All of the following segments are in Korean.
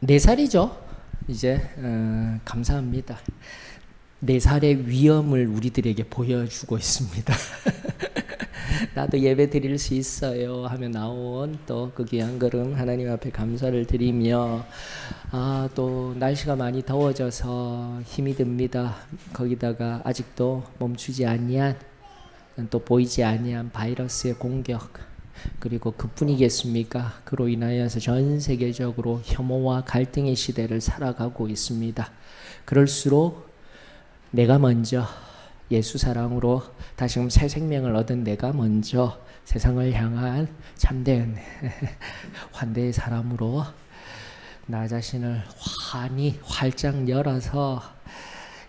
4살이죠. 이제 감사합니다. 4살의 위엄을 우리들에게 보여주고 있습니다. 나도 예배 드릴 수 있어요 하며 나온 또 그 귀한 걸음 하나님 앞에 감사를 드리며, 또 날씨가 많이 더워져서 힘이 듭니다. 거기다가 아직도 멈추지 아니한, 또 보이지 아니한 바이러스의 공격, 그리고 그뿐이겠습니까? 그로 인하여서 전 세계적으로 혐오와 갈등의 시대를 살아가고 있습니다. 그럴수록 내가 먼저 예수 사랑으로 다시금 새 생명을 얻은 내가 먼저 세상을 향한 참된 환대의 사람으로 나 자신을 환히 활짝 열어서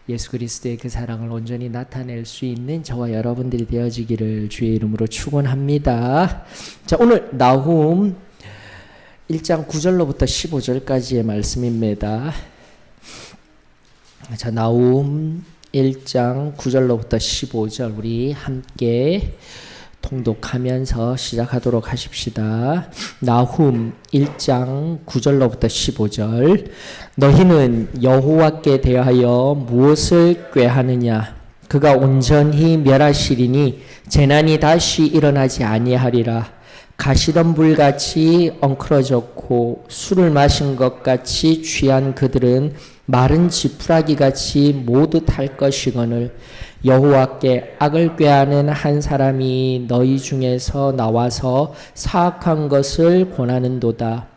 예수 그리스도의 그 사랑을 온전히 나타낼 수 있는 저와 여러분들이 되어지기를 주의 이름으로 축원합니다. 자, 오늘 나훔 1장 9절로부터 15절까지의 말씀입니다. 자, 나훔 1장 9절로부터 15절 우리 함께 통독하면서 시작하도록 하십시다. 나훔 1장 9절로부터 15절. 너희는 여호와께 대하여 무엇을 꾀하느냐? 그가 온전히 멸하시리니 재난이 다시 일어나지 아니하리라. 가시던 불같이 엉클어졌고 술을 마신 것 같이 취한 그들은 마른 지푸라기 같이 모두 탈 것이거늘 여호와께 악을 꾀하는 한 사람이 너희 중에서 나와서 사악한 것을 권하는도다.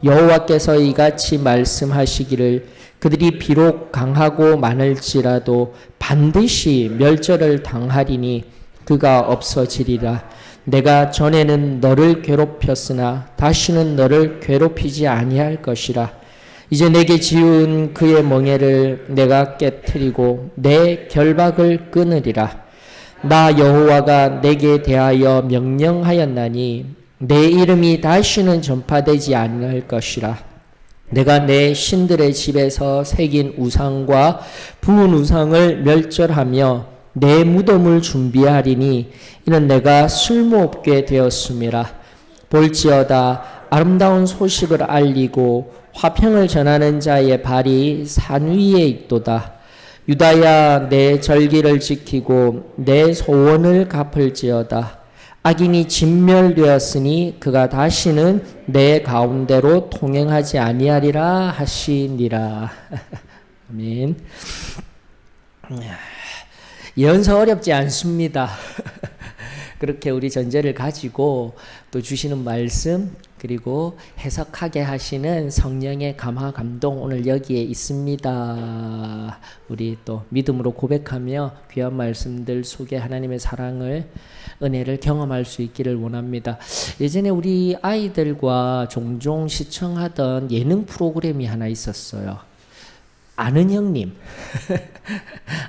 여호와께서 이같이 말씀하시기를 그들이 비록 강하고 많을지라도 반드시 멸절을 당하리니 그가 없어지리라. 내가 전에는 너를 괴롭혔으나 다시는 너를 괴롭히지 아니할 것이라. 이제 내게 지은 그의 멍에를 내가 깨트리고 내 결박을 끊으리라. 나 여호와가 내게 대하여 명령하였나니 내 이름이 다시는 전파되지 않을 것이라. 내가 내 신들의 집에서 새긴 우상과 부은 우상을 멸절하며 내 무덤을 준비하리니 이는 내가 쓸모없게 되었음이라. 볼지어다 아름다운 소식을 알리고 화평을 전하는 자의 발이 산 위에 있도다. 유다야 내 절기를 지키고 내 소원을 갚을지어다. 악인이 진멸되었으니 그가 다시는 내 가운데로 통행하지 아니하리라 하시니라. 아멘. 예언서 어렵지 않습니다. 그렇게 우리 전제를 가지고 또 주시는 말씀 그리고 해석하게 하시는 성령의 감화 감동 오늘 여기에 있습니다. 우리 또 믿음으로 고백하며 귀한 말씀들 속에 하나님의 사랑을 은혜를 경험할 수 있기를 원합니다. 예전에 우리 아이들과 종종 시청하던 예능 프로그램이 하나 있었어요. 아는 형님.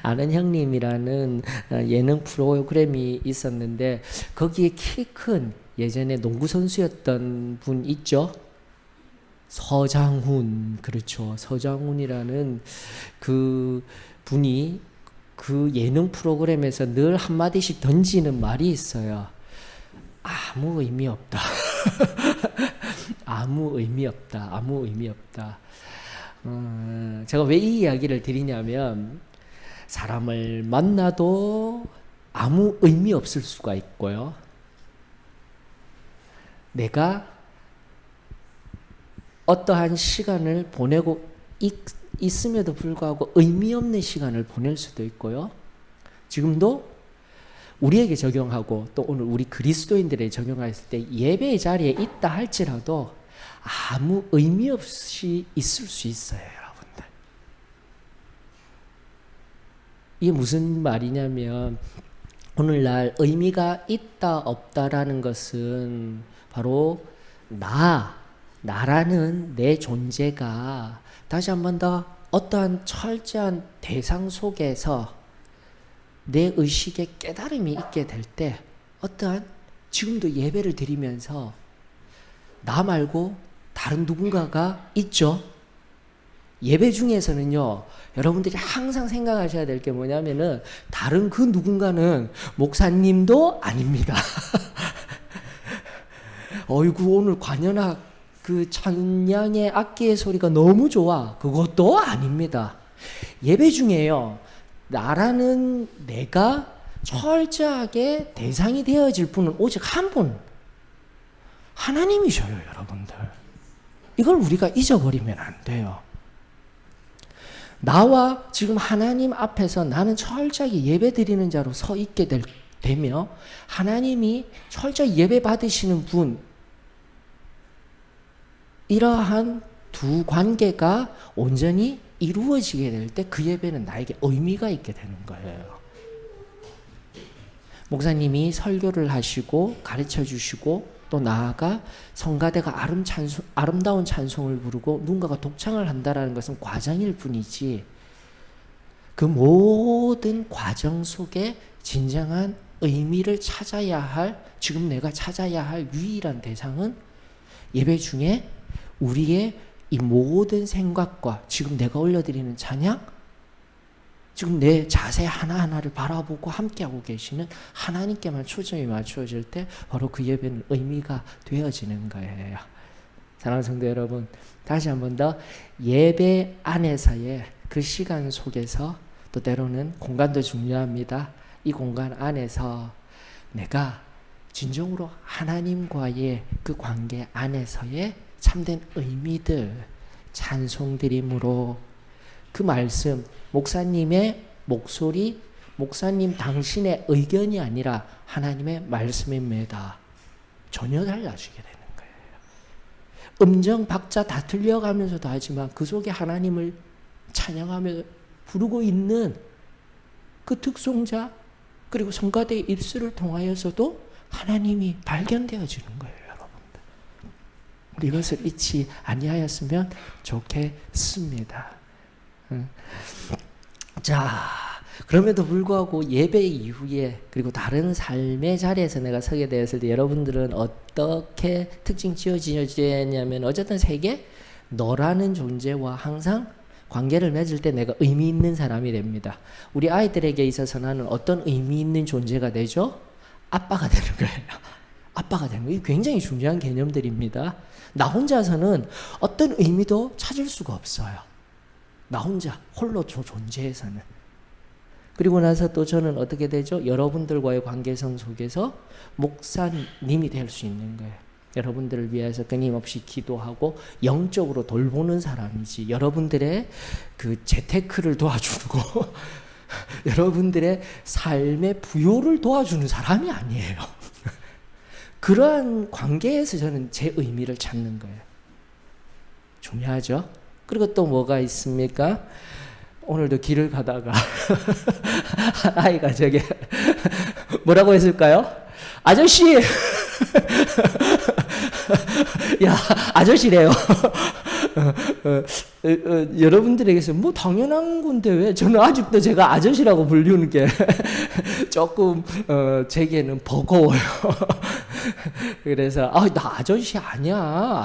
아는 형님이라는 예능 프로그램이 있었는데 거기에 키 큰 예전에 농구 선수였던 분 있죠? 서장훈. 그렇죠. 서장훈이라는 그 분이 그 예능 프로그램에서 늘 한마디씩 던지는 말이 있어요. 아무 의미 없다. 아무 의미 없다. 아무 의미 없다. 제가 왜 이 이야기를 드리냐면 사람을 만나도 아무 의미 없을 수가 있고요. 내가 어떠한 시간을 보내고 있음에도 불구하고 의미 없는 시간을 보낼 수도 있고요. 지금도 우리에게 적용하고 또 오늘 우리 그리스도인들에게 적용했을 때 예배의 자리에 있다 할지라도 아무 의미 없이 있을 수 있어요, 여러분들. 이게 무슨 말이냐면 오늘날 의미가 있다 없다라는 것은 바로 나라는 내 존재가 다시 한 번 더 어떠한 철저한 대상 속에서 내 의식에 깨달음이 있게 될 때 어떠한 지금도 예배를 드리면서 나 말고 다른 누군가가 있죠. 예배 중에서는요, 여러분들이 항상 생각하셔야 될 게 뭐냐면은 다른 그 누군가는 목사님도 아닙니다. 어이구 오늘 관현악 그 찬양의 악기의 소리가 너무 좋아. 그것도 아닙니다. 예배 중에요. 나라는 내가 철저하게 대상이 되어질 분은 오직 한 분. 하나님이셔요, 여러분들. 이걸 우리가 잊어버리면 안 돼요. 나와 지금 하나님 앞에서 나는 철저하게 예배 드리는 자로 서 있게 되며 하나님이 철저히 예배 받으시는 분, 이러한 두 관계가 온전히 이루어지게 될 때 그 예배는 나에게 의미가 있게 되는 거예요. 목사님이 설교를 하시고 가르쳐 주시고 또 나아가 성가대가 아름다운 찬송을 부르고 누군가가 독창을 한다는 것은 과정일 뿐이지 그 모든 과정 속에 진정한 의미를 찾아야 할, 지금 내가 찾아야 할 유일한 대상은 예배 중에 우리의 이 모든 생각과 지금 내가 올려드리는 찬양, 지금 내 자세 하나하나를 바라보고 함께하고 계시는 하나님께만 초점이 맞추어질 때 바로 그 예배는 의미가 되어지는 거예요. 사랑하는 성도 여러분, 다시 한 번 더 예배 안에서의 그 시간 속에서 또 때로는 공간도 중요합니다. 이 공간 안에서 내가 진정으로 하나님과의 그 관계 안에서의 참된 의미들 찬송드림으로 그 말씀, 목사님의 목소리, 목사님 당신의 의견이 아니라 하나님의 말씀입니다. 전혀 달라지게 되는 거예요. 음정, 박자 다 틀려가면서도 하지만 그 속에 하나님을 찬양하며 부르고 있는 그 특송자 그리고 성가대의 입술을 통하여서도 하나님이 발견되어지는 거예요, 여러분들. 우리 이것을 잊지 아니하였으면 좋겠습니다. 자, 그럼에도 불구하고 예배 이후에 그리고 다른 삶의 자리에서 내가 서게 되었을 때 여러분들은 어떻게 특징 지어지냐면 어쨌든 세계 너라는 존재와 항상 관계를 맺을 때 내가 의미 있는 사람이 됩니다. 우리 아이들에게 있어서 나는 어떤 의미 있는 존재가 되죠? 아빠가 되는 거예요. 아빠가 되는 거예요. 이게 굉장히 중요한 개념들입니다. 나 혼자서는 어떤 의미도 찾을 수가 없어요. 나 혼자 홀로 존재해서는. 그리고 나서 또 저는 어떻게 되죠? 여러분들과의 관계성 속에서 목사님이 될 수 있는 거예요. 여러분들을 위해서 끊임없이 기도하고 영적으로 돌보는 사람이지 여러분들의 그 재테크를 도와주는 거 여러분들의 삶의 부요를 도와주는 사람이 아니에요. 그러한 관계에서 저는 제 의미를 찾는 거예요. 중요하죠? 그리고 또 뭐가 있습니까? 오늘도 길을 가다가 아이가 저게 뭐라고 했을까요? 아저씨! 야, 아저씨래요. 여러분들에게서 뭐 당연한 건데 왜 저는 아직도 제가 아저씨라고 부르는 게 조금 제게는 버거워요. 그래서 나 아저씨 아니야.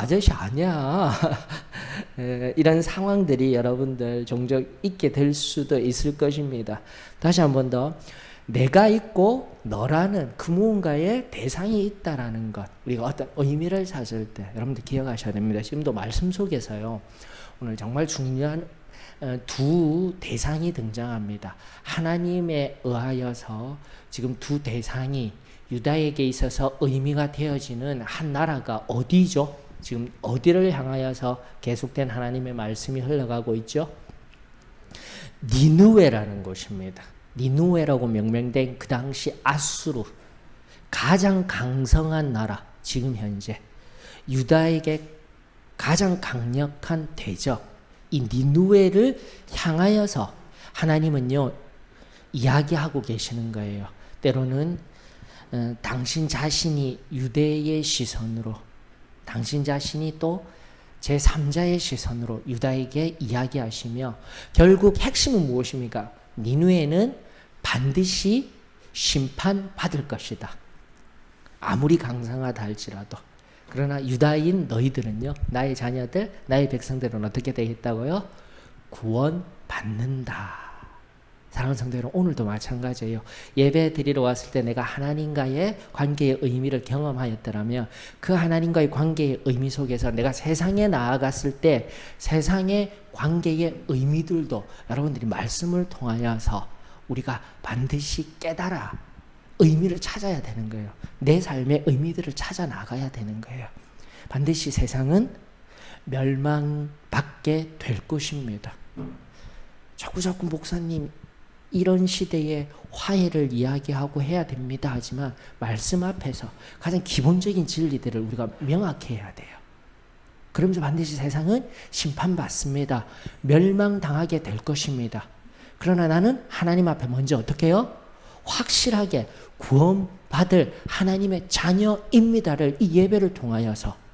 이런 상황들이 여러분들 종종 있게 될 수도 있을 것입니다. 다시 한 번 더 내가 있고 너라는 그 무언가의 대상이 있다라는 것, 우리가 어떤 의미를 찾을 때 여러분들 기억하셔야 됩니다. 지금도 말씀 속에서요, 오늘 정말 중요한 두 대상이 등장합니다. 하나님에 의하여서 지금 두 대상이 유다에게 있어서 의미가 되어지는 한 나라가 어디죠? 지금 어디를 향하여서 계속된 하나님의 말씀이 흘러가고 있죠? 니느웨라는 곳입니다. 니느웨라고 명명된 그 당시 아수르, 가장 강성한 나라, 지금 현재 유다에게 가장 강력한 대적, 이 니느웨를 향하여서 하나님은요 이야기하고 계시는 거예요. 때로는 당신 자신이 유대의 시선으로, 당신 자신이 또 제3자의 시선으로 유다에게 이야기하시며 결국 핵심은 무엇입니까? 니느웨는 반드시 심판받을 것이다. 아무리 강성하다 할지라도. 그러나 유다인 너희들은요, 나의 자녀들, 나의 백성들은 어떻게 되겠다고요? 구원받는다. 사랑하는 성도 여러분, 오늘도 마찬가지예요. 예배 드리러 왔을 때 내가 하나님과의 관계의 의미를 경험하였더라면 그 하나님과의 관계의 의미 속에서 내가 세상에 나아갔을 때 세상의 관계의 의미들도 여러분들이 말씀을 통하여서 우리가 반드시 깨달아 의미를 찾아야 되는 거예요. 내 삶의 의미들을 찾아 나가야 되는 거예요. 반드시 세상은 멸망받게 될 것입니다. 자꾸 목사님 이런 시대에 화해를 이야기하고 해야 됩니다 하지만 말씀 앞에서 가장 기본적인 진리들을 우리가 명확해야 돼요. 그러면서 반드시 세상은 심판받습니다. 멸망당하게 될 것입니다. 그러나 나는 하나님 앞에 먼저 어떻게 해요? 확실하게 구원받을 하나님의 자녀입니다를 이 예배를 통하여서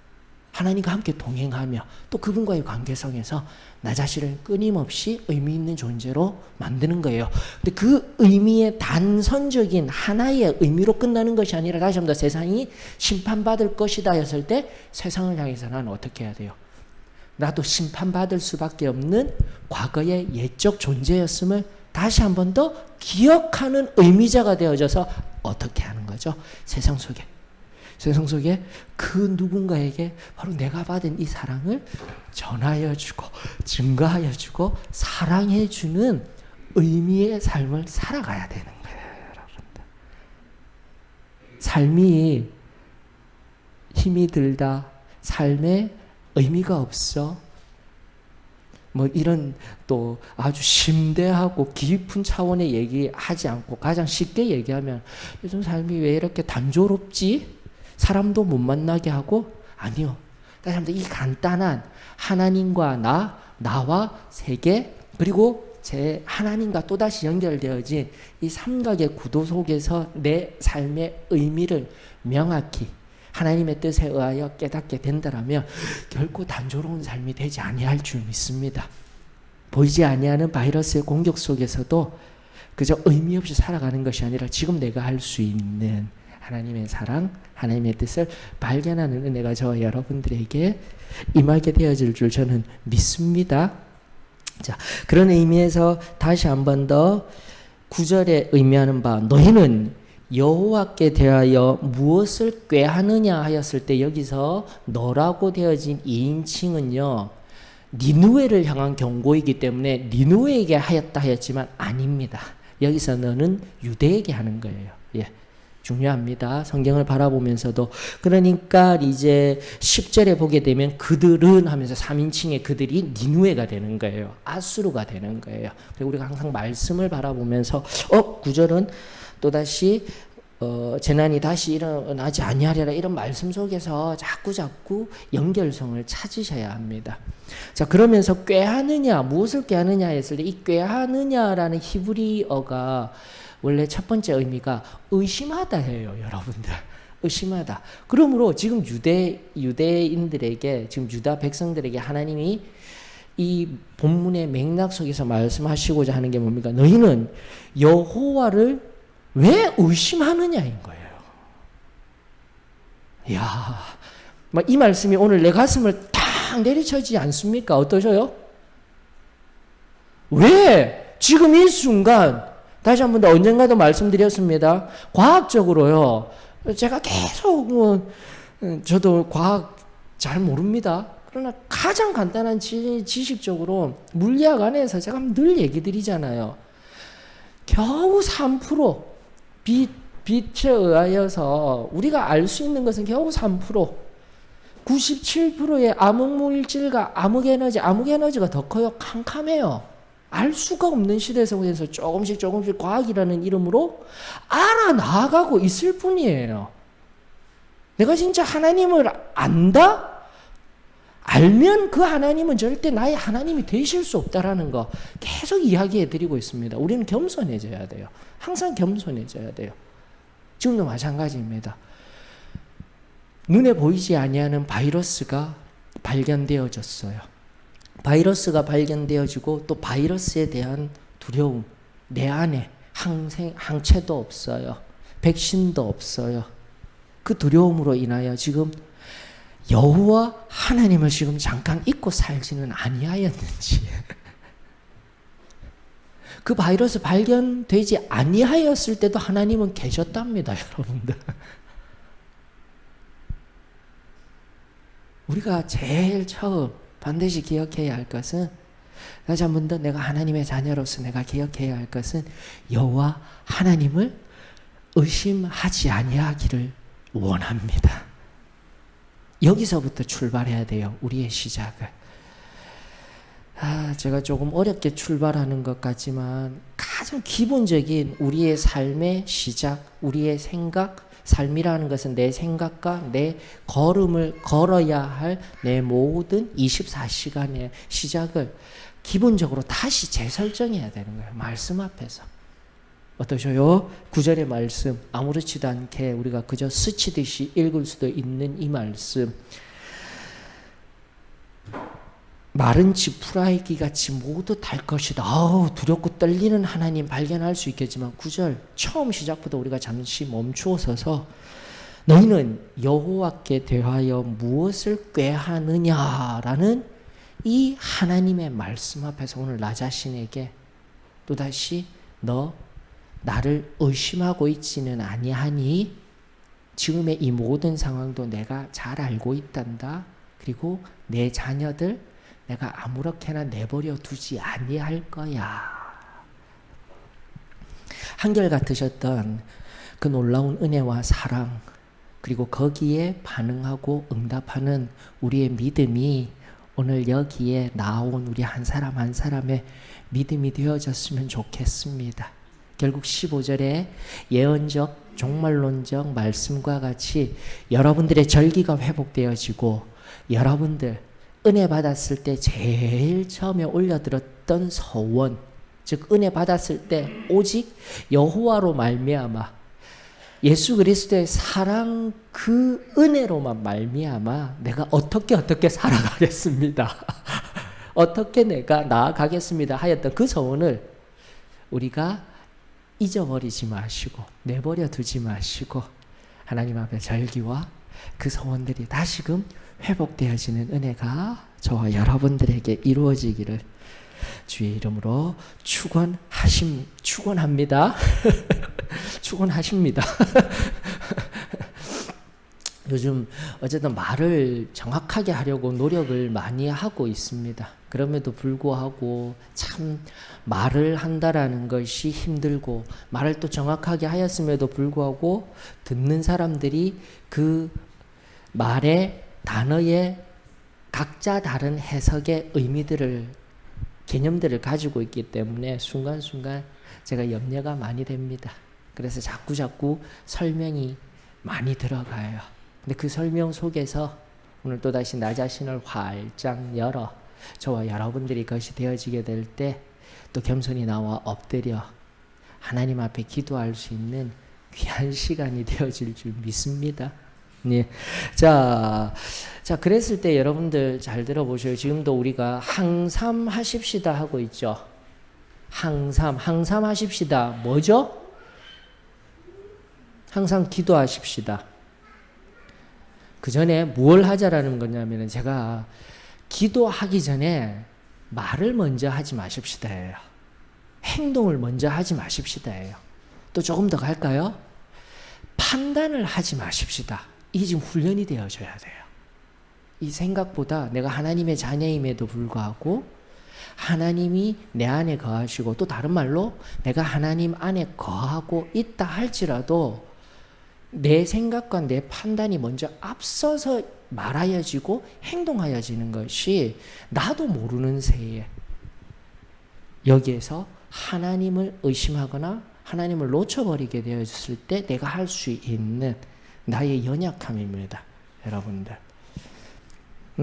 하나님과 함께 동행하며 또 그분과의 관계성에서 나 자신을 끊임없이 의미 있는 존재로 만드는 거예요. 근데 그 의미의 단선적인 하나의 의미로 끝나는 것이 아니라 다시 한번 더 세상이 심판받을 것이다 했을 때 세상을 향해서 나는 어떻게 해야 돼요? 나도 심판받을 수밖에 없는 과거의 예적 존재였음을 다시 한번 더 기억하는 의미자가 되어져서 어떻게 하는 거죠? 세상 속에 그 누군가에게 바로 내가 받은 이 사랑을 전하여주고 증거하여주고 사랑해주는 의미의 삶을 살아가야 되는 거예요, 여러분들. 삶이 힘이 들다, 삶에 의미가 없어, 뭐 이런 또 아주 심대하고 깊은 차원의 얘기하지 않고 가장 쉽게 얘기하면 요즘 삶이 왜 이렇게 단조롭지? 사람도 못 만나게 하고? 아니요. 다시 한번 이 간단한 하나님과 나와 세계, 그리고 제 하나님과 또다시 연결되어진 이 삼각의 구도 속에서 내 삶의 의미를 명확히 하나님의 뜻에 의하여 깨닫게 된다라면 결코 단조로운 삶이 되지 아니할 줄 믿습니다. 보이지 아니하는 바이러스의 공격 속에서도 그저 의미 없이 살아가는 것이 아니라 지금 내가 할 수 있는 하나님의 사랑, 하나님의 뜻을 발견하는 은혜가 저와 여러분들에게 임하게 되어질 줄 저는 믿습니다. 자, 그런 의미에서 다시 한 번 더 9절에 의미하는 바 너희는 여호와께 대하여 무엇을 꾀하느냐 하였을 때 여기서 너라고 되어진 2인칭은요. 니누에를 향한 경고이기 때문에 니누에에게 하였다 하였지만 아닙니다. 여기서 너는 유대에게 하는 거예요. 예. 중요합니다. 성경을 바라보면서도. 그러니까 이제 10절에 보게 되면 그들은 하면서 3인칭의 그들이 니누에가 되는 거예요. 아수르가 되는 거예요. 그리고 우리가 항상 말씀을 바라보면서 9절은 또다시 재난이 다시 일어나지 아니하리라 이런 말씀 속에서 자꾸 연결성을 찾으셔야 합니다. 자, 그러면서 꾀하느냐, 무엇을 꾀하느냐 했을 때 이 꾀하느냐라는 히브리어가 원래 첫 번째 의미가 의심하다 해요, 여러분들. 의심하다. 그러므로 지금 유대인들에게, 지금 유다 백성들에게 하나님이 이 본문의 맥락 속에서 말씀하시고자 하는 게 뭡니까? 너희는 여호와를 왜 의심하느냐인 거예요. 이야, 이 말씀이 오늘 내 가슴을 탁 내리쳐지지 않습니까? 어떠셔요? 왜 지금 이 순간 다시 한 번 더 언젠가도 말씀드렸습니다. 과학적으로요. 제가 계속 저도 과학 잘 모릅니다. 그러나 가장 간단한 지식적으로 물리학 안에서 제가 늘 얘기 드리잖아요. 겨우 3% 빛에 의하여서 우리가 알 수 있는 것은 겨우 3%. 97%의 암흑물질과 암흑에너지가 더 커요. 캄캄해요. 알 수가 없는 시대 속에서 조금씩 과학이라는 이름으로 알아나가고 있을 뿐이에요. 내가 진짜 하나님을 안다? 알면 그 하나님은 절대 나의 하나님이 되실 수 없다라는 거 계속 이야기해 드리고 있습니다. 우리는 겸손해져야 돼요. 항상 겸손해져야 돼요. 지금도 마찬가지입니다. 눈에 보이지 아니하는 바이러스가 발견되어졌어요. 바이러스가 발견되어지고 또 바이러스에 대한 두려움, 내 안에 항체도 없어요. 백신도 없어요. 그 두려움으로 인하여 지금 여호와 하나님을 지금 잠깐 잊고 살지는 아니하였는지 그 바이러스 발견되지 아니하였을 때도 하나님은 계셨답니다, 여러분들. 우리가 제일 처음 반드시 기억해야 할 것은, 다시 한 번 더 내가 하나님의 자녀로서 내가 기억해야 할 것은 여호와 하나님을 의심하지 아니하기를 원합니다. 여기서부터 출발해야 돼요, 우리의 시작을. 제가 조금 어렵게 출발하는 것 같지만 가장 기본적인 우리의 삶의 시작, 우리의 생각, 삶이라는 것은 내 생각과 내 걸음을 걸어야 할 내 모든 24시간의 시작을 기본적으로 다시 재설정해야 되는 거예요, 말씀 앞에서. 어떠셔요? 9절의 말씀, 아무렇지도 않게 우리가 그저 스치듯이 읽을 수도 있는 이 말씀. 마른 지푸라기 같이 모두 달 것이다. 두렵고 떨리는 하나님 발견할 수 있겠지만 9절 처음 시작부터 우리가 잠시 멈추어 서서 너희는 여호와께 대하여 무엇을 꾀하느냐라는 이 하나님의 말씀 앞에서 오늘 나 자신에게 또다시 너 나를 의심하고 있지는 아니하니 지금의 이 모든 상황도 내가 잘 알고 있단다. 그리고 내 자녀들 내가 아무렇게나 내버려 두지 아니할 거야. 한결같으셨던 그 놀라운 은혜와 사랑, 그리고 거기에 반응하고 응답하는 우리의 믿음이 오늘 여기에 나온 우리 한 사람 한 사람의 믿음이 되어졌으면 좋겠습니다. 결국 15절에 예언적 종말론적 말씀과 같이 여러분들의 절기가 회복되어지고 여러분들 은혜 받았을 때 제일 처음에 올려들었던 서원, 즉 은혜 받았을 때 오직 여호와로 말미암아 예수 그리스도의 사랑 그 은혜로만 말미암아 내가 어떻게 살아가겠습니다. 어떻게 내가 나아가겠습니다 하였던 그 서원을 우리가 잊어버리지 마시고 내버려 두지 마시고 하나님 앞에 절기와 그 소원들이 다시금 회복되어지는 은혜가 저와 여러분들에게 이루어지기를 주의 이름으로 축원합니다. 축원하십니다. 요즘 어쨌든 말을 정확하게 하려고 노력을 많이 하고 있습니다. 그럼에도 불구하고 참 말을 한다라는 것이 힘들고 말을 또 정확하게 하였음에도 불구하고 듣는 사람들이 그 말의 단어의 각자 다른 해석의 의미들을 개념들을 가지고 있기 때문에 순간순간 제가 염려가 많이 됩니다. 그래서 자꾸 설명이 많이 들어가요. 근데 그 설명 속에서 오늘 또다시 나 자신을 활짝 열어 저와 여러분들이 그것이 되어지게 될 때 또 겸손히 나와 엎드려 하나님 앞에 기도할 수 있는 귀한 시간이 되어질 줄 믿습니다. 네. 자, 그랬을 때 여러분들 잘 들어보셔요. 지금도 우리가 항삼 하십시다 하고 있죠. 항삼 하십시다. 뭐죠? 항상 기도하십시다. 그 전에 뭘 하자라는 거냐면 제가 기도하기 전에 말을 먼저 하지 마십시다예요. 행동을 먼저 하지 마십시다예요. 또 조금 더 갈까요? 판단을 하지 마십시다. 이게 지금 훈련이 되어져야 돼요. 이 생각보다 내가 하나님의 자녀임에도 불구하고 하나님이 내 안에 거하시고 또 다른 말로 내가 하나님 안에 거하고 있다 할지라도 내 생각과 내 판단이 먼저 앞서서 말하여지고 행동하여지는 것이 나도 모르는 새에 여기에서 하나님을 의심하거나 하나님을 놓쳐버리게 되었을 때 내가 할 수 있는 나의 연약함입니다. 여러분들.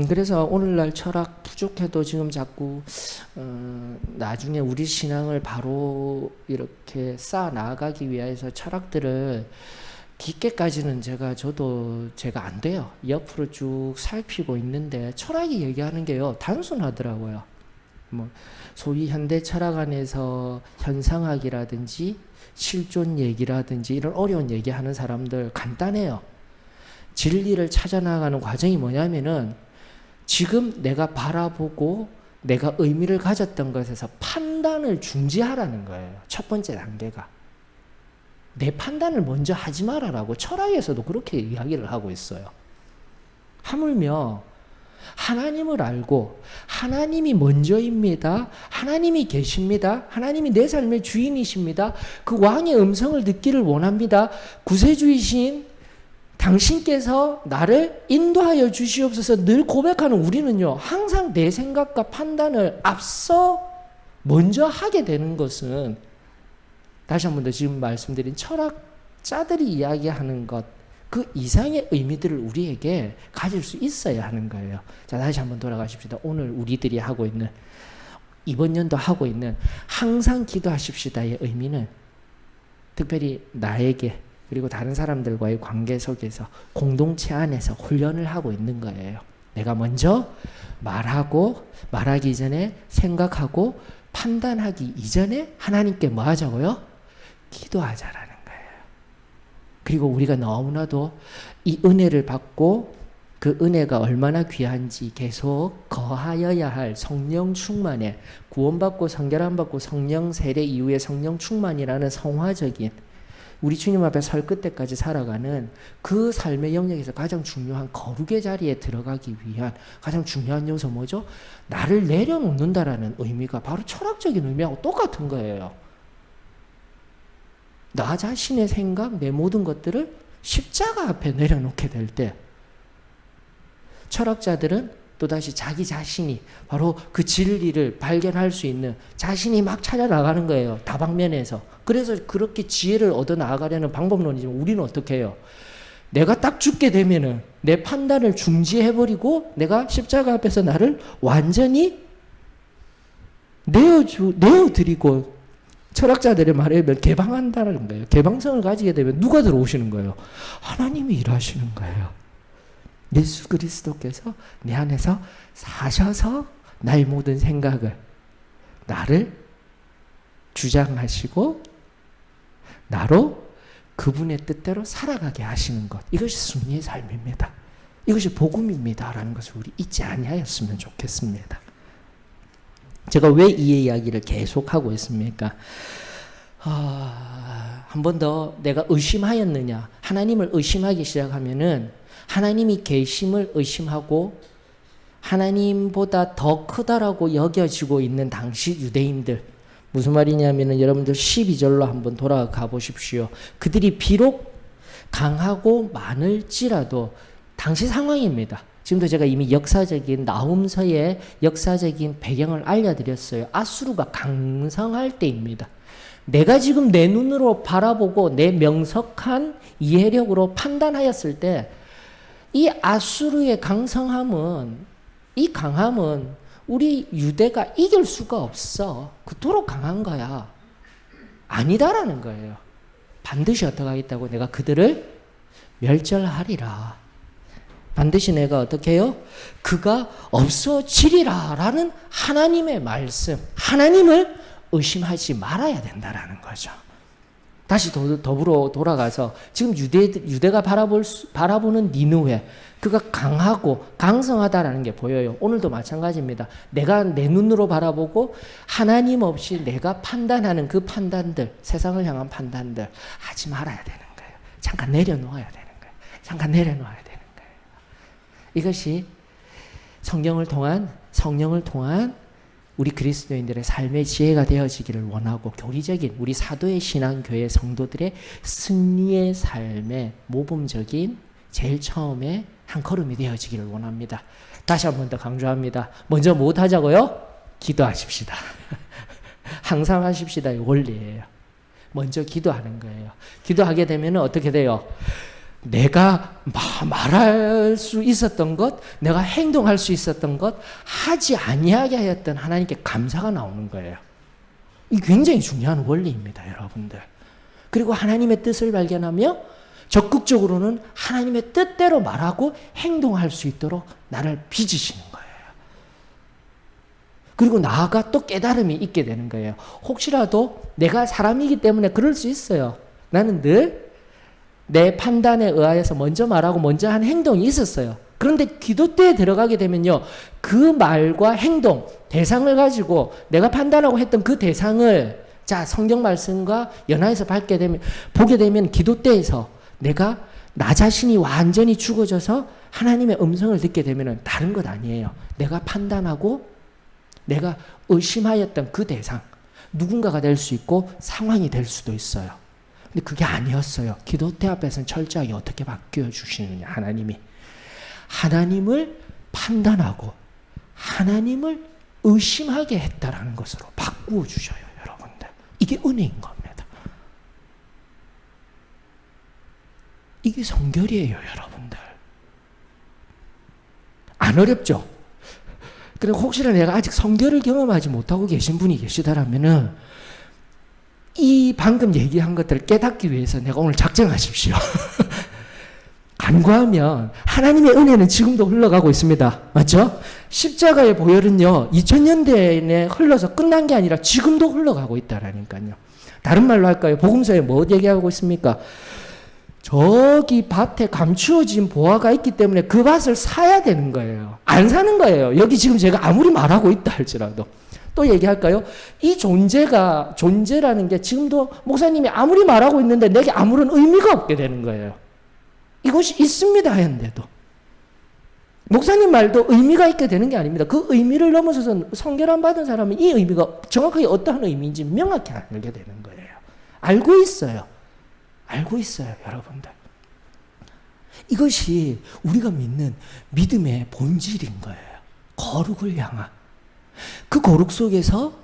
그래서 오늘날 철학 부족해도 지금 자꾸 나중에 우리 신앙을 바로 이렇게 쌓아 나가기 위해서 철학들을 깊게까지는 제가 안 돼요. 옆으로 쭉 살피고 있는데 철학이 얘기하는 게요 단순하더라고요. 뭐 소위 현대 철학 안에서 현상학이라든지 실존 얘기라든지 이런 어려운 얘기하는 사람들 간단해요. 진리를 찾아나가는 과정이 뭐냐면은 지금 내가 바라보고 내가 의미를 가졌던 것에서 판단 판단을 중지하라는 거예요. 첫 번째 단계가. 내 판단을 먼저 하지 말아라고 철학에서도 그렇게 이야기를 하고 있어요. 하물며 하나님을 알고 하나님이 먼저입니다. 하나님이 계십니다. 하나님이 내 삶의 주인이십니다. 그 왕의 음성을 듣기를 원합니다. 구세주이신 당신께서 나를 인도하여 주시옵소서 늘 고백하는 우리는요, 항상 내 생각과 판단을 앞서 먼저 하게 되는 것은, 다시 한 번 더 지금 말씀드린 철학자들이 이야기하는 것, 그 이상의 의미들을 우리에게 가질 수 있어야 하는 거예요. 자, 다시 한번 돌아가십시다. 오늘 우리들이 하고 있는, 이번 연도 하고 있는 항상 기도하십시다의 의미는 특별히 나에게 그리고 다른 사람들과의 관계 속에서 공동체 안에서 훈련을 하고 있는 거예요. 내가 먼저 말하기 전에 생각하고 판단하기 이전에 하나님께 뭐 하자고요? 기도하자라는 거예요. 그리고 우리가 너무나도 이 은혜를 받고 그 은혜가 얼마나 귀한지 계속 거하여야 할 성령 충만에, 구원받고 성결함 받고 성령 세례 이후에 성령 충만이라는 성화적인 우리 주님 앞에 설 끝때까지 살아가는 그 삶의 영역에서 가장 중요한 거룩의 자리에 들어가기 위한 가장 중요한 요소 뭐죠? 나를 내려놓는다라는 의미가 바로 철학적인 의미하고 똑같은 거예요. 나 자신의 생각, 내 모든 것들을 십자가 앞에 내려놓게 될 때 철학자들은 또다시 자기 자신이 바로 그 진리를 발견할 수 있는 자신이 막 찾아 나가는 거예요. 다방면에서. 그래서 그렇게 지혜를 얻어 나가려는 방법론이지만 우리는 어떻게 해요? 내가 딱 죽게 되면은 내 판단을 중지해버리고 내가 십자가 앞에서 나를 완전히 내어드리고, 철학자들의 말에 의하면 개방한다는 거예요. 개방성을 가지게 되면 누가 들어오시는 거예요? 하나님이 일하시는 거예요. 예수 그리스도께서 내 안에서 사셔서 나의 모든 생각을, 나를 주장하시고 나로 그분의 뜻대로 살아가게 하시는 것. 이것이 승리의 삶입니다. 이것이 복음입니다. 라는 것을 우리 잊지 아니하였으면 좋겠습니다. 제가 왜 이 이야기를 계속하고 있습니까? 한 번 더 내가 의심하였느냐, 하나님을 의심하기 시작하면은 하나님이 계심을 의심하고 하나님보다 더 크다라고 여겨지고 있는 당시 유대인들, 무슨 말이냐면은 여러분들 12절로 한번 돌아가 보십시오. 그들이 비록 강하고 많을지라도 당시 상황입니다. 지금도 제가 이미 역사적인 나훔서의 역사적인 배경을 알려드렸어요. 아수르가 강성할 때입니다. 내가 지금 내 눈으로 바라보고 내 명석한 이해력으로 판단하였을 때 이 아수르의 강성함은, 이 강함은 우리 유대가 이길 수가 없어. 그토록 강한 거야. 아니다라는 거예요. 반드시 어떻게 하겠다고? 내가 그들을 멸절하리라. 반드시 내가 어떻게 해요? 그가 없어지리라 라는 하나님의 말씀, 하나님을 의심하지 말아야 된다라는 거죠. 다시 더불어 돌아가서 지금 유대가 바라보는 니느웨, 그가 강하고 강성하다라는 게 보여요. 오늘도 마찬가지입니다. 내가 내 눈으로 바라보고 하나님 없이 내가 판단하는 그 판단들, 세상을 향한 판단들 하지 말아야 되는 거예요. 잠깐 내려놓아야 되는 거예요. 잠깐 내려놓아야 되는 거예요. 이것이 성령을 통한 우리 그리스도인들의 삶의 지혜가 되어지기를 원하고, 교리적인 우리 사도의 신앙교회 성도들의 승리의 삶의 모범적인 제일 처음에 한 걸음이 되어지기를 원합니다. 다시 한 번 더 강조합니다. 먼저 뭐 하자고요? 기도하십시다. 항상 하십시다의 원리예요. 먼저 기도하는 거예요. 기도하게 되면 어떻게 돼요? 내가 말할 수 있었던 것, 내가 행동할 수 있었던 것, 하지 아니하게 하였던 하나님께 감사가 나오는 거예요. 이 굉장히 중요한 원리입니다, 여러분들. 그리고 하나님의 뜻을 발견하며 적극적으로는 하나님의 뜻대로 말하고 행동할 수 있도록 나를 빚으시는 거예요. 그리고 나아가 또 깨달음이 있게 되는 거예요. 혹시라도 내가 사람이기 때문에 그럴 수 있어요. 나는 늘 내 판단에 의하여서 먼저 말하고 먼저 한 행동이 있었어요. 그런데 기도 때에 들어가게 되면요, 그 말과 행동, 대상을 가지고 내가 판단하고 했던 그 대상을 자, 성경 말씀과 연화해서 보게 되면 기도 때에서 내가 나 자신이 완전히 죽어져서 하나님의 음성을 듣게 되면 다른 것 아니에요. 내가 판단하고 내가 의심하였던 그 대상, 누군가가 될 수 있고 상황이 될 수도 있어요. 근데 그게 아니었어요. 기도 때 앞에서는 철저하게 어떻게 바뀌어 주시느냐, 하나님을 판단하고 하나님을 의심하게 했다라는 것으로 바꾸어 주셔요, 여러분들. 이게 은혜인 겁니다. 이게 성결이에요, 여러분들. 안 어렵죠? 그리고 혹시나 내가 아직 성결을 경험하지 못하고 계신 분이 계시다라면은 이 방금 얘기한 것들을 깨닫기 위해서 내가 오늘 작정하십시오. 간구하면 하나님의 은혜는 지금도 흘러가고 있습니다. 맞죠? 십자가의 보혈은요, 2000년대 내 흘러서 끝난 게 아니라 지금도 흘러가고 있다라니까요. 다른 말로 할까요? 복음서에 뭐 얘기하고 있습니까? 저기 밭에 감추어진 보화가 있기 때문에 그 밭을 사야 되는 거예요. 안 사는 거예요. 여기 지금 제가 아무리 말하고 있다 할지라도. 또 얘기할까요? 이 존재라는 게 지금도 목사님이 아무리 말하고 있는데 내게 아무런 의미가 없게 되는 거예요. 이것이 있습니다 하였는데도. 목사님 말도 의미가 있게 되는 게 아닙니다. 그 의미를 넘어서서 성결함 받은 사람은 이 의미가 정확하게 어떠한 의미인지 명확히 알게 되는 거예요. 알고 있어요. 여러분들. 이것이 우리가 믿는 믿음의 본질인 거예요. 거룩을 향한. 그 거룩 속에서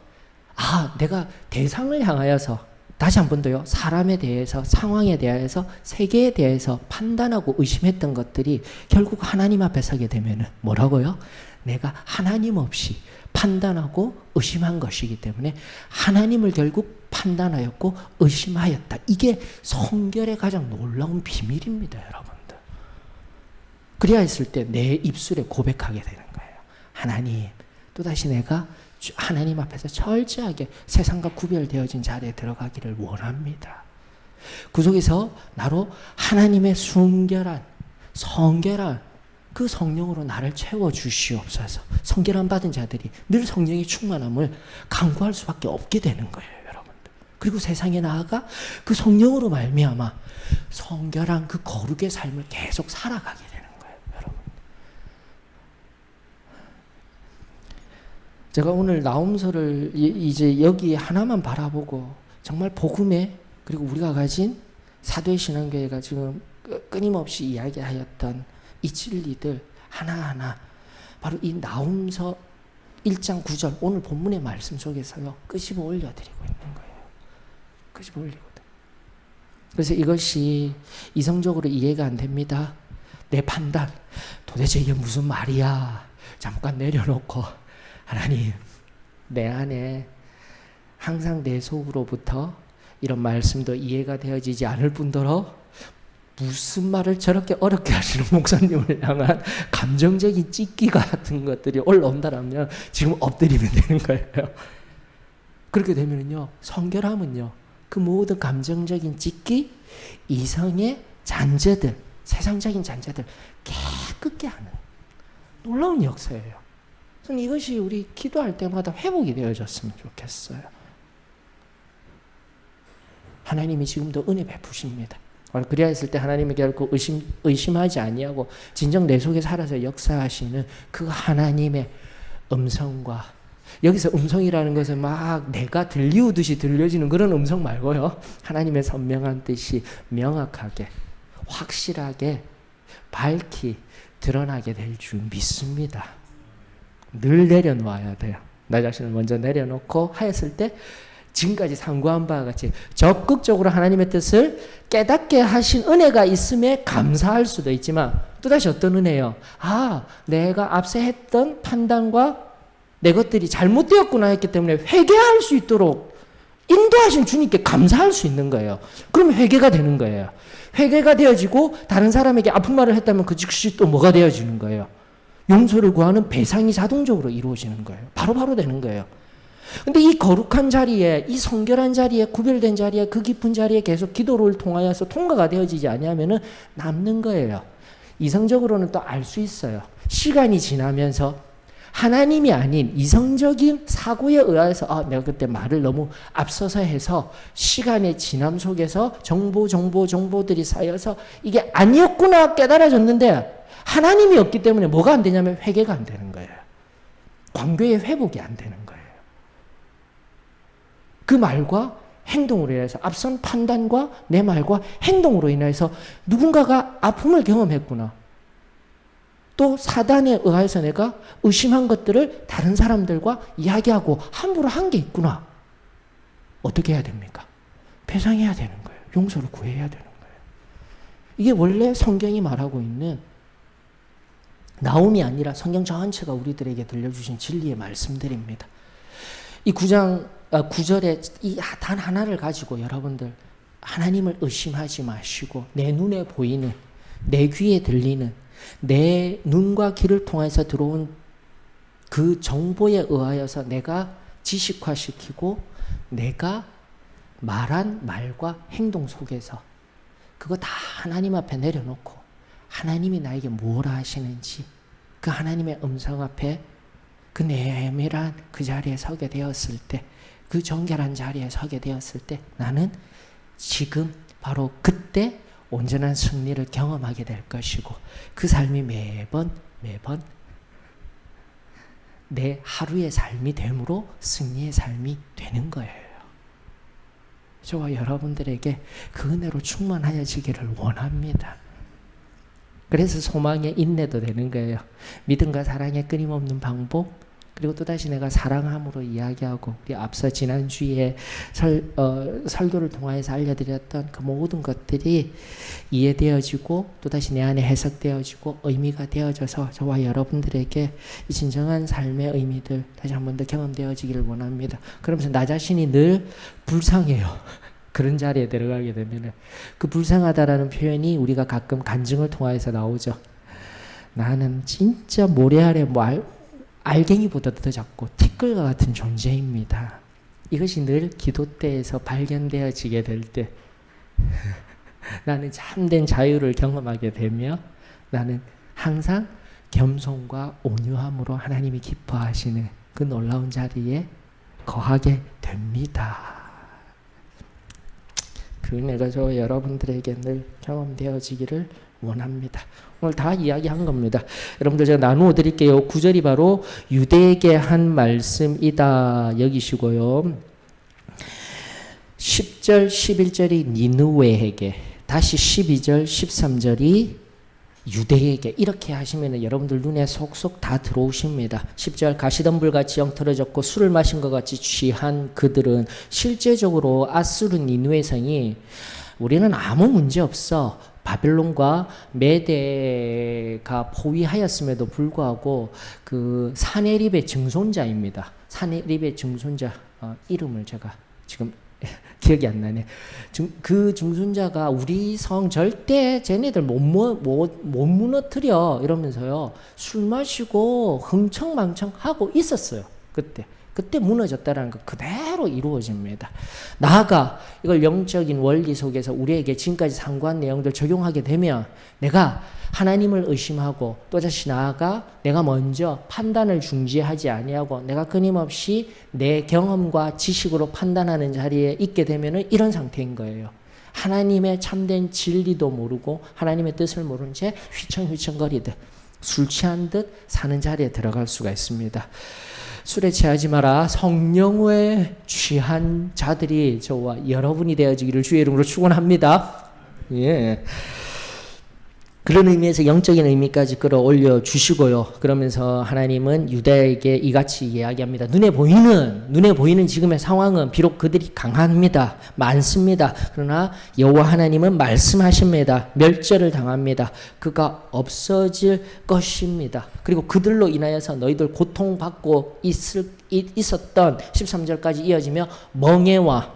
내가 대상을 향하여서 다시 한 번 더요. 사람에 대해서, 상황에 대해서, 세계에 대해서 판단하고 의심했던 것들이 결국 하나님 앞에 서게 되면 뭐라고요? 내가 하나님 없이 판단하고 의심한 것이기 때문에 하나님을 결국 판단하였고 의심하였다. 이게 성결의 가장 놀라운 비밀입니다, 여러분들. 그래야 했을 때 내 입술에 고백하게 되는 거예요. 하나님, 또다시 내가 하나님 앞에서 철저하게 세상과 구별되어진 자리에 들어가기를 원합니다. 그 속에서 나로 하나님의 순결한, 성결한 그 성령으로 나를 채워주시옵소서. 성결함 받은 자들이 늘 성령의 충만함을 간구할 수밖에 없게 되는 거예요, 여러분들. 그리고 세상에 나아가 그 성령으로 말미암아 성결한 그 거룩의 삶을 계속 살아가게 되는 거예요, 여러분. 제가 오늘 나홈서를 이제 여기 하나만 바라보고 정말 복음에, 그리고 우리가 가진 사도의 신앙교회가 지금 끊임없이 이야기하였던 이 진리들 하나하나 바로 이 나홈서 1장 9절 오늘 본문의 말씀 속에서요 끄집어 올려드리고 있는 거예요. 끄집어 올리거든. 그래서 이것이 이성적으로 이해가 안 됩니다. 내 판단, 도대체 이게 무슨 말이야? 잠깐 내려놓고 하나님, 내 안에 항상 내 속으로부터 이런 말씀도 이해가 되어지지 않을 뿐더러 무슨 말을 저렇게 어렵게 하시는 목사님을 향한 감정적인 찢기 같은 것들이 올라온다라면 지금 엎드리면 되는 거예요. 그렇게 되면요, 성결함은요, 그 모든 감정적인 찢기, 이성의 잔재들, 세상적인 잔재들 깨끗게 하는 놀라운 역사예요. 저는 이것이 우리 기도할 때마다 회복이 되어졌으면 좋겠어요. 하나님이 지금도 은혜 베푸십니다. 그래야 했을 때 하나님이 결코 의심하지 아니하고 진정 내 속에 살아서 역사하시는 그 하나님의 음성과, 여기서 음성이라는 것은 막 내가 들리우듯이 들려지는 그런 음성 말고요, 하나님의 선명한 뜻이 명확하게 확실하게 밝히 드러나게 될 줄 믿습니다. 늘 내려놓아야 돼요. 나 자신을 먼저 내려놓고 하였을 때 지금까지 상고한 바와 같이 적극적으로 하나님의 뜻을 깨닫게 하신 은혜가 있음에 감사할 수도 있지만, 또다시 어떤 은혜요? 내가 앞서 했던 판단과 내 것들이 잘못되었구나 했기 때문에 회개할 수 있도록 인도하신 주님께 감사할 수 있는 거예요. 그럼 회개가 되는 거예요. 회개가 되어지고 다른 사람에게 아픈 말을 했다면 그 즉시 또 뭐가 되어지는 거예요? 용서를 구하는 배상이 자동적으로 이루어지는 거예요. 바로바로 되는 거예요. 근데 이 거룩한 자리에, 이 성결한 자리에, 구별된 자리에, 그 깊은 자리에 계속 기도를 통하여서 통과가 되어지지 아니하면은 남는 거예요. 이성적으로는 또 알 수 있어요. 시간이 지나면서 하나님이 아닌 이성적인 사고에 의해서 내가 그때 말을 너무 앞서서 해서 시간의 지남 속에서 정보들이 쌓여서 이게 아니었구나 깨달아졌는데 하나님이 없기 때문에 뭐가 안 되냐면 회개가 안 되는 거예요. 관계의 회복이 안 되는 거예요. 그 말과 행동으로 인해서 앞선 판단과 내 말과 행동으로 인해서 누군가가 아픔을 경험했구나. 또 사단에 의해서 내가 의심한 것들을 다른 사람들과 이야기하고 함부로 한 게 있구나. 어떻게 해야 됩니까? 배상해야 되는 거예요. 용서를 구해야 되는 거예요. 이게 원래 성경이 말하고 있는 나옴이 아니라 성경 전체가 우리들에게 들려주신 진리의 말씀들입니다. 이 9절에 이 단 하나를 가지고 여러분들 하나님을 의심하지 마시고 내 눈에 보이는, 내 귀에 들리는, 내 눈과 귀를 통해서 들어온 그 정보에 의하여서 내가 지식화시키고 내가 말한 말과 행동 속에서 그거 다 하나님 앞에 내려놓고 하나님이 나에게 뭐라 하시는지 그 하나님의 음성 앞에 그 내밀한 그 자리에 서게 되었을 때, 그 정결한 자리에 서게 되었을 때 나는 지금 바로 그때 온전한 승리를 경험하게 될 것이고 그 삶이 매번 내 하루의 삶이 되므로 승리의 삶이 되는 거예요. 저와 여러분들에게 그 은혜로 충만하여지기를 원합니다. 그래서 소망의 인내도 되는 거예요. 믿음과 사랑의 끊임없는 방법, 그리고 또다시 내가 사랑함으로 이야기하고 우리 앞서 지난주에 설교를 통해서 알려드렸던 그 모든 것들이 이해되어지고 또다시 내 안에 해석되어지고 의미가 되어져서 저와 여러분들에게 이 진정한 삶의 의미들 다시 한 번 더 경험되어지기를 원합니다. 그러면서 나 자신이 늘 불쌍해요. 그런 자리에 들어가게 되면 그 불쌍하다라는 표현이 우리가 가끔 간증을 통해서 나오죠. 나는 진짜 모래 아래 알갱이보다도 더 작고 티끌과 같은 존재입니다. 이것이 늘 기도 때에서 발견되어지게 될 때 나는 참된 자유를 경험하게 되며 나는 항상 겸손과 온유함으로 하나님이 기뻐하시는 그 놀라운 자리에 거하게 됩니다. 그 은혜가 저 여러분들에게 늘 경험되어지기를 원합니다. 오늘 다 이야기한 겁니다. 여러분들 제가 나누어 드릴게요. 9절이 바로 유대에게 한 말씀이다 여기시고요. 10절, 11절이 니느웨에게, 다시 12절, 13절이 유대에게, 이렇게 하시면 여러분들 눈에 속속 다 들어오십니다. 10절 가시덤불같이 영털어졌고 술을 마신 것 같이 취한 그들은 실제적으로 아수르 니느웨 성이 우리는 아무 문제 없어, 바벨론과 메대가 포위하였음에도 불구하고 그 사네립의 증손자입니다. 사네립의 증손자 이름을 제가 지금 기억이 안 나네. 그 증손자가 우리 성 절대 쟤네들 못 무너뜨려 이러면서요 술 마시고 흥청망청 하고 있었어요. 그때 무너졌다라는 거 그대로 이루어집니다. 나아가 이걸 영적인 원리 속에서 우리에게 지금까지 상고한 내용들 적용하게 되면 내가 하나님을 의심하고 또다시 나아가 내가 먼저 판단을 중지하지 아니하고 내가 끊임없이 내 경험과 지식으로 판단하는 자리에 있게 되면 이런 상태인 거예요. 하나님의 참된 진리도 모르고 하나님의 뜻을 모른 채 휘청휘청거리듯 술 취한 듯 사는 자리에 들어갈 수가 있습니다. 술에 취하지 마라. 성령에 취한 자들이 저와 여러분이 되어지기를 주의 이름으로 축원합니다. 예. 그런 의미에서 영적인 의미까지 끌어올려 주시고요. 그러면서 하나님은 유다에게 이같이 이야기합니다. 눈에 보이는 지금의 상황은 비록 그들이 강합니다. 많습니다. 그러나 여호와 하나님은 말씀하십니다. 멸절을 당합니다. 그가 없어질 것입니다. 그리고 그들로 인하여서 너희들 고통받고 있었던 13절까지 이어지며 멍에와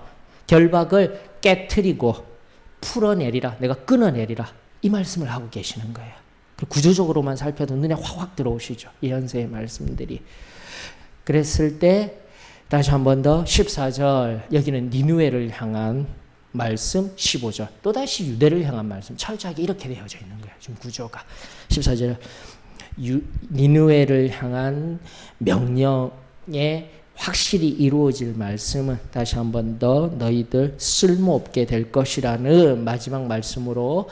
결박을 깨트리고 풀어내리라. 내가 끊어내리라. 이 말씀을 하고 계시는 거예요. 구조적으로만 살펴도 눈에 확 들어오시죠. 예언서의 말씀들이. 그랬을 때 다시 한 번 더 14절 여기는 니느웨를 향한 말씀 15절. 또다시 유대를 향한 말씀. 철저하게 이렇게 되어져 있는 거예요. 지금 구조가. 14절. 니느웨를 향한 명령에 확실히 이루어질 말씀은 다시 한 번 더 너희들 쓸모없게 될 것이라는 마지막 말씀으로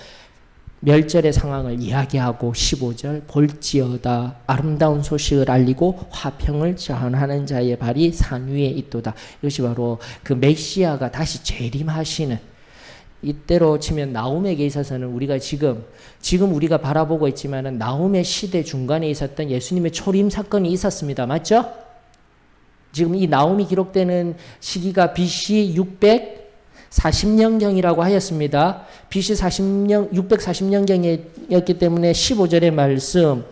멸절의 상황을 이야기하고 15절 볼지어다 아름다운 소식을 알리고 화평을 전하는 자의 발이 산 위에 있도다. 이것이 바로 그 메시아가 다시 재림하시는, 이때로 치면 나홈에게 있어서는 우리가 지금 우리가 바라보고 있지만은 나홈의 시대 중간에 있었던 예수님의 초림 사건이 있었습니다. 맞죠? 지금 이 나홈이 기록되는 시기가 BC 640년경이라고 하였습니다. BC 640년경이었기 때문에 15절의 말씀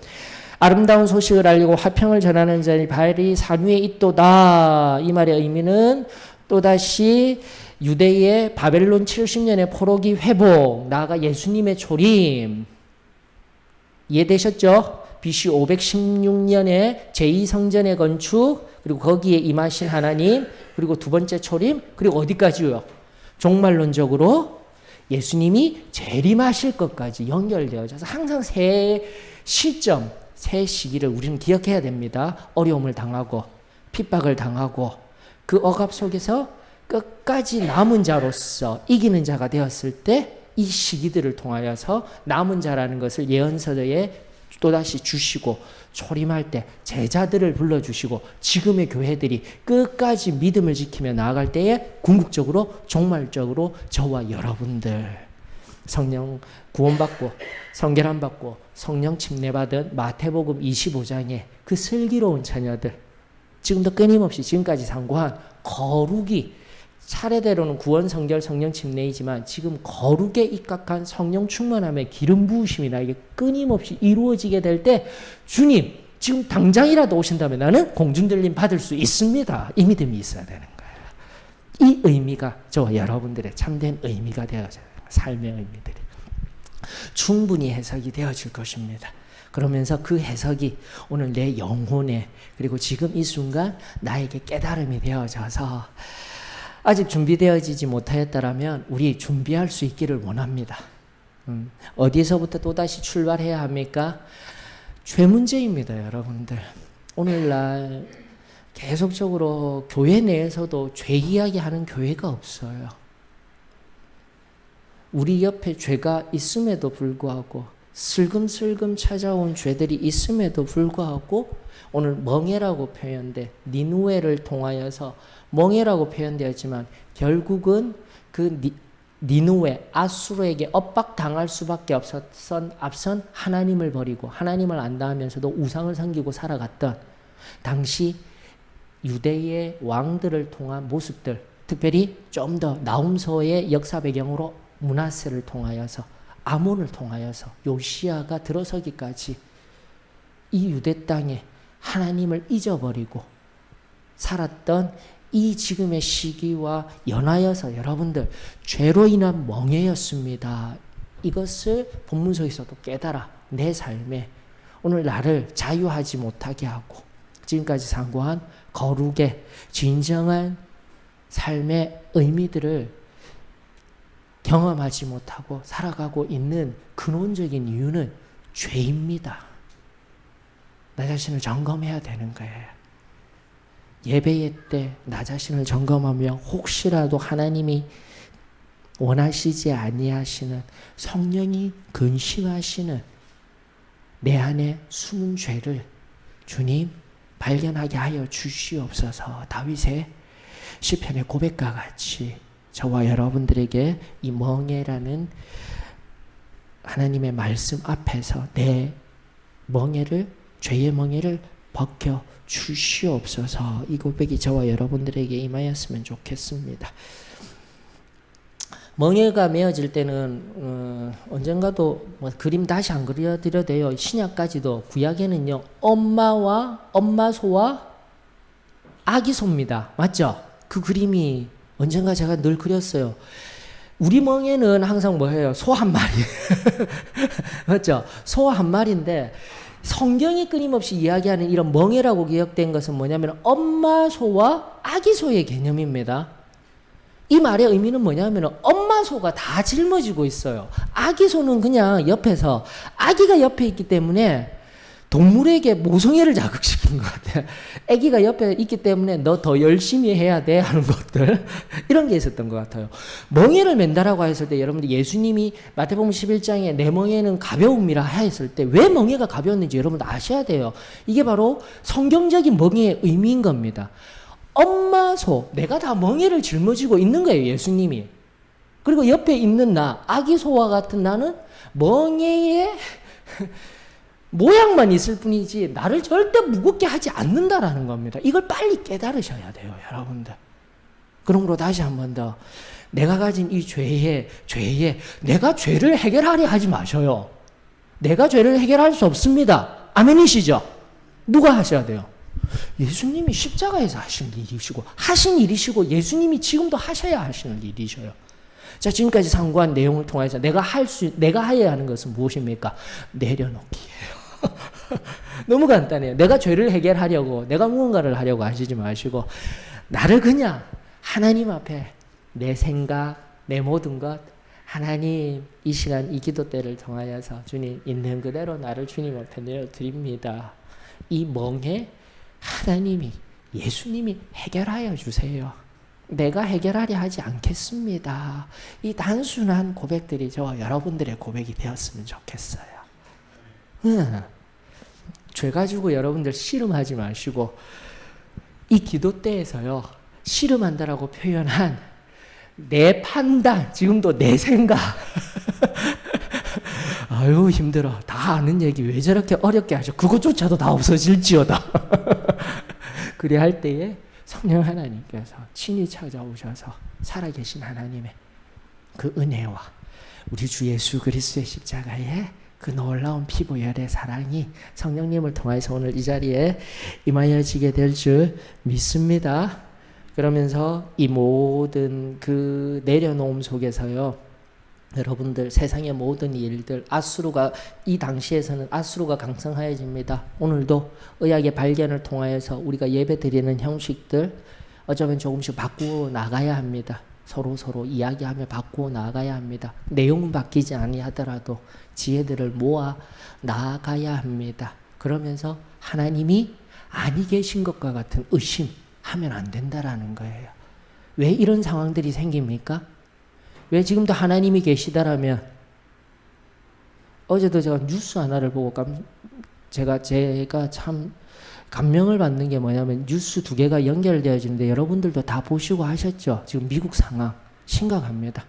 아름다운 소식을 알리고 화평을 전하는 자의 발이 산 위에 있도다. 이 말의 의미는 또다시 유대의 바벨론 70년의 포로기 회복, 나아가 예수님의 초림, 이해되셨죠? BC 516년에 제2성전의 건축, 그리고 거기에 임하신 하나님, 그리고 두 번째 초림, 그리고 어디까지요? 종말론적으로 예수님이 재림하실 것까지 연결되어져서 항상 세 시점, 세 시기를 우리는 기억해야 됩니다. 어려움을 당하고 핍박을 당하고 그 억압 속에서 끝까지 남은 자로서 이기는 자가 되었을 때 이 시기들을 통하여서 남은 자라는 것을 예언서에 또다시 주시고, 초림할 때 제자들을 불러주시고, 지금의 교회들이 끝까지 믿음을 지키며 나아갈 때에 궁극적으로 종말적으로 저와 여러분들 성령 구원받고 성결함 받고 성령 침례받은 마태복음 25장의 그 슬기로운 자녀들, 지금도 끊임없이 지금까지 상고한 거룩이, 차례대로는 구원, 성결, 성령 침례이지만 지금 거룩에 입각한 성령 충만함의 기름 부으심이나 이게 끊임없이 이루어지게 될 때 주님 지금 당장이라도 오신다면 나는 공중들림 받을 수 있습니다. 이 믿음이 있어야 되는 거예요. 이 의미가 저와 여러분들의 참된 의미가 되어져요. 삶의 의미들이 충분히 해석이 되어질 것입니다. 그러면서 그 해석이 오늘 내 영혼에, 그리고 지금 이 순간 나에게 깨달음이 되어져서 아직 준비되어지지 못하였다라면 우리 준비할 수 있기를 원합니다. 어디에서부터 또다시 출발해야 합니까? 죄 문제입니다, 여러분들. 오늘날 계속적으로 교회 내에서도 죄 이야기하는 교회가 없어요. 우리 옆에 죄가 있음에도 불구하고, 슬금슬금 찾아온 죄들이 있음에도 불구하고 오늘 멍에라고 표현돼, 니느웨를 통하여서 멍에라고 표현되었지만 결국은 그 니느웨, 아수르에게 엇박당할 수밖에 없었던 앞선 하나님을 버리고 하나님을 안다 하면서도 우상을 섬기고 살아갔던 당시 유대의 왕들을 통한 모습들, 특별히 좀 더 나훔서의 역사 배경으로 므낫세를 통하여서, 아몬을 통하여서 요시야가 들어서기까지 이 유대 땅에 하나님을 잊어버리고 살았던 이 지금의 시기와 연하여서 여러분들 죄로 인한 멍에였습니다. 이것을 본문서에서도 깨달아 내 삶에 오늘 나를 자유하지 못하게 하고 지금까지 상고한 거룩의 진정한 삶의 의미들을 경험하지 못하고 살아가고 있는 근원적인 이유는 죄입니다. 나 자신을 점검해야 되는 거예요. 예배의 때 나 자신을 점검하며 혹시라도 하나님이 원하시지 아니하시는, 성령이 근심하시는 내 안에 숨은 죄를 주님 발견하게 하여 주시옵소서. 다윗의 시편의 고백과 같이 저와 여러분들에게 이 멍에라는 하나님의 말씀 앞에서 내 멍에를, 죄의 멍에를 벗겨 주시옵소서. 이 고백이 저와 여러분들에게 임하였으면 좋겠습니다. 멍에가 메어질 때는 언젠가도 그림 다시 안 그려드려도 돼요. 신약까지도, 구약에는요 엄마 소와 아기 소입니다. 맞죠? 그 그림이 언젠가 제가 늘 그렸어요. 우리 멍에는 항상 뭐예요? 소 한 마리. 맞죠? 소 한 마리인데 성경이 끊임없이 이야기하는 이런 멍에라고 기억된 것은 뭐냐면 엄마 소와 아기 소의 개념입니다. 이 말의 의미는 뭐냐면 엄마 소가 다 짊어지고 있어요. 아기 소는 그냥 옆에서, 아기가 옆에 있기 때문에 동물에게 모성애를 자극시키는 것 같아요. 아기가 옆에 있기 때문에 너 더 열심히 해야 돼 하는 것들, 이런 게 있었던 것 같아요. 멍에를 맨다라고 했을 때 여러분들, 예수님이 마태복음 11장에 내 멍에는 가벼움이라 했을 때 왜 멍에가 가벼웠는지 여러분들 아셔야 돼요. 이게 바로 성경적인 멍에의 의미인 겁니다. 엄마 소, 내가 다 멍에를 짊어지고 있는 거예요, 예수님이. 그리고 옆에 있는 나, 아기 소와 같은 나는 멍에의 모양만 있을 뿐이지 나를 절대 무겁게 하지 않는다라는 겁니다. 이걸 빨리 깨달으셔야 돼요, 여러분들. 그러므로 다시 한 번 더, 내가 가진 이 죄에 내가 죄를 해결하려 하지 마셔요. 내가 죄를 해결할 수 없습니다. 아멘이시죠? 누가 하셔야 돼요? 예수님이 십자가에서 하신 일이시고 예수님이 지금도 하셔야 하시는 일이셔요. 자, 지금까지 상고한 내용을 통해서 내가 해야 하는 것은 무엇입니까? 내려놓기예요. 너무 간단해요. 내가 죄를 해결하려고, 내가 무언가를 하려고 하시지 마시고, 나를 그냥 하나님 앞에 내 생각, 내 모든 것, 하나님, 이 시간 이 기도 때를 통하여서 주님, 있는 그대로 나를 주님 앞에 내려드립니다. 이 멍에 하나님이, 예수님이 해결하여 주세요. 내가 해결하려 하지 않겠습니다. 이 단순한 고백들이 저와 여러분들의 고백이 되었으면 좋겠어요. 죄 가지고 여러분들 씨름하지 마시고, 이 기도 때에서요, 씨름한다라고 표현한 내 판단, 지금도 내 생각, 아유 힘들어, 다 아는 얘기 왜 저렇게 어렵게 하셔, 그것조차도 다 없어질지어다. 그래 할 때에 성령 하나님께서 친히 찾아오셔서 살아계신 하나님의 그 은혜와 우리 주 예수 그리스도의 십자가의 그 놀라운 피부열의 사랑이 성령님을 통해서 오늘 이 자리에 임하여지게 될 줄 믿습니다. 그러면서 이 모든 그 내려놓음 속에서요, 여러분들 세상의 모든 일들, 이 당시에서는 아수르가 강성하여집니다. 오늘도 의학의 발견을 통하여서 우리가 예배 드리는 형식들 어쩌면 조금씩 바꾸어 나가야 합니다. 서로 이야기하며 바꾸어 나가야 합니다. 내용은 바뀌지 아니하더라도 지혜들을 모아 나아가야 합니다. 그러면서 하나님이 아니 계신 것과 같은 의심하면 안 된다라는 거예요. 왜 이런 상황들이 생깁니까? 왜 지금도 하나님이 계시다라면, 어제도 제가 뉴스 하나를 보고 제가 참 감명을 받는 게 뭐냐면, 뉴스 두 개가 연결되어지는데 여러분들도 다 보시고 하셨죠? 지금 미국 상황 심각합니다.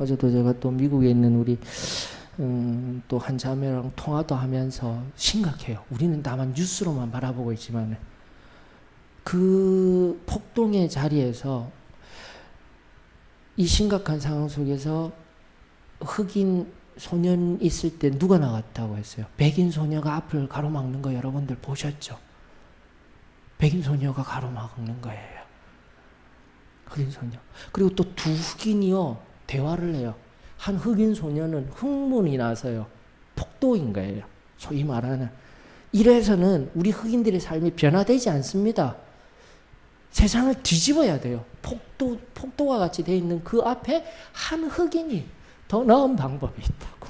어제도 제가 또 미국에 있는 우리 또 한 자매랑 통화도 하면서 심각해요. 우리는 다만 뉴스로만 바라보고 있지만 그 폭동의 자리에서, 이 심각한 상황 속에서 흑인 소년 있을 때 누가 나갔다고 했어요? 백인 소녀가 앞을 가로막는 거 여러분들 보셨죠? 백인 소녀가 가로막는 거예요. 흑인 소녀. 그리고 또 두 흑인이요, 대화를 해요. 한 흑인 소녀는 흥분이 나서요, 폭도인 거예요. 소위 말하는. 이래서는 우리 흑인들의 삶이 변화되지 않습니다. 세상을 뒤집어야 돼요. 폭도와 같이 되어 있는 그 앞에 한 흑인이 더 나은 방법이 있다고.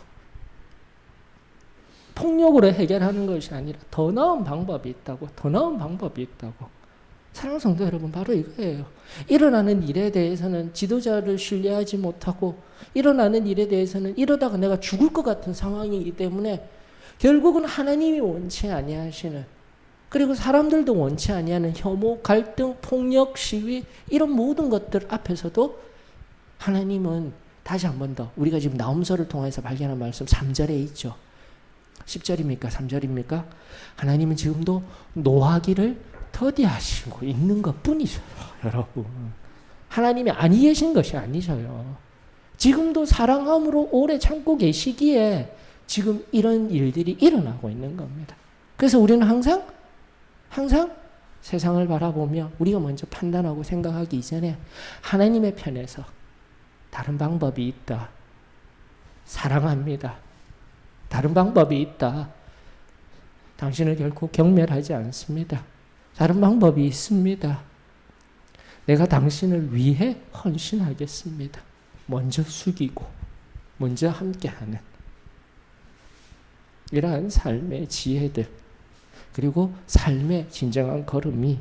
폭력으로 해결하는 것이 아니라 더 나은 방법이 있다고. 더 나은 방법이 있다고. 사랑하는 성도 여러분, 바로 이거예요. 일어나는 일에 대해서는 지도자를 신뢰하지 못하고, 일어나는 일에 대해서는 이러다가 내가 죽을 것 같은 상황이기 때문에 결국은 하나님이 원치 아니하시는, 그리고 사람들도 원치 아니하는 혐오, 갈등, 폭력, 시위, 이런 모든 것들 앞에서도 하나님은 다시 한 번 더 우리가 지금 나음서를 통해서 발견한 말씀 3절에 있죠. 10절입니까? 3절입니까? 하나님은 지금도 노하기를 더디하시고 있는 것 뿐이셔요, 여러분. 하나님이 아니 계신 것이 아니셔요. 지금도 사랑함으로 오래 참고 계시기에 지금 이런 일들이 일어나고 있는 겁니다. 그래서 우리는 항상 세상을 바라보며 우리가 먼저 판단하고 생각하기 이전에 하나님의 편에서 다른 방법이 있다. 사랑합니다. 다른 방법이 있다. 당신을 결코 경멸하지 않습니다. 다른 방법이 있습니다. 내가 당신을 위해 헌신하겠습니다. 먼저 숙이고 먼저 함께하는 이러한 삶의 지혜들, 그리고 삶의 진정한 걸음이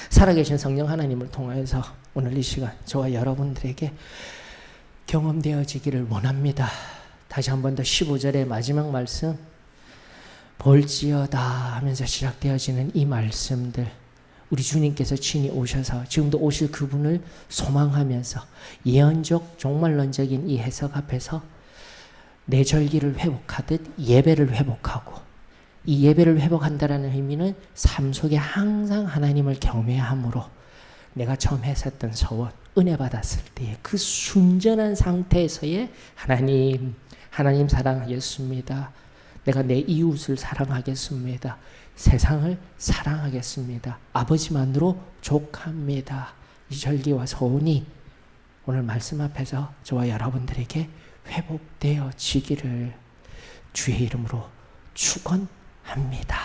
살아계신 성령 하나님을 통해서 오늘 이 시간 저와 여러분들에게 경험되어지기를 원합니다. 다시 한 번 더 15절의 마지막 말씀, 볼지어다 하면서 시작되어지는 이 말씀들, 우리 주님께서 친히 오셔서 지금도 오실 그분을 소망하면서 예언적 종말론적인 이 해석 앞에서 내 절기를 회복하듯 예배를 회복하고, 이 예배를 회복한다라는 의미는 삶 속에 항상 하나님을 경외함으로 내가 처음 했었던 서원, 은혜 받았을 때의 그 순전한 상태에서의 하나님 사랑하겠습니다. 내가 내 이웃을 사랑하겠습니다. 세상을 사랑하겠습니다. 아버지만으로 족합니다. 이 절기와 소원이 오늘 말씀 앞에서 저와 여러분들에게 회복되어지기를 주의 이름으로 축원합니다.